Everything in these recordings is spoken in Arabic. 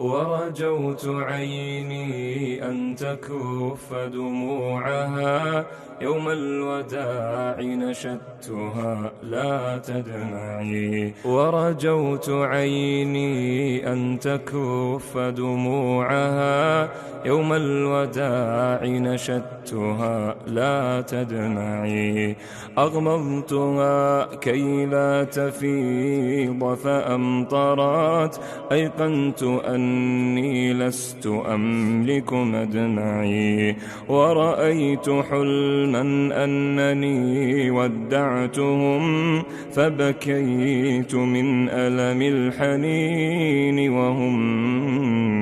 ورجوت عيني أن تكف دموعها يوم الوداع نشدتها لا تدمعي. ورجوت عيني أن تكف دموعها يوم الوداع نشدتها لا تدمعي. أغمضتها كي لا تفيض فأمطرت، أيقنت أني لست أملك مدمعي. ورأيت حلما أنني ودعتهم، فبكيت من ألم الحنين وهم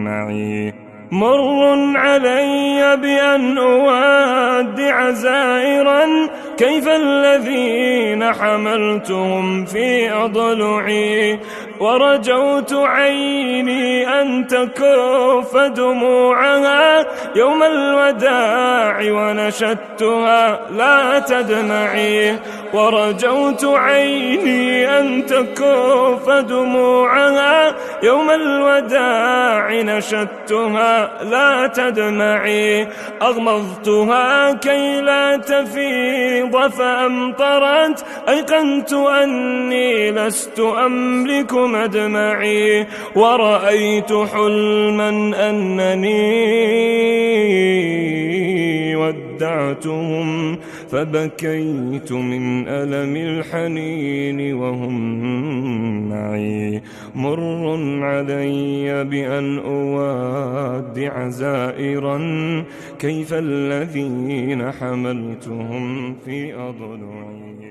معي. مر علي بأن أودع زائرا، كيف الذين حملتهم في أضلعي. ورجوت عيني أن تكف دموعها يوم الوداع ونشدتها لا تدمعي. ورجوت عيني أن تكف دموعها يوم الوداع نشدتها لا تدمعي. أغمضتها كي لا تفيض فأمطرت، أيقنت أني لست أملك مدمعي. ورأيت حلما أنني ودعتهم، فبكيت من ألم الحنين وهم معي. مر علي بأن أودع زائرا، كيف الذين حملتهم في أضلعي.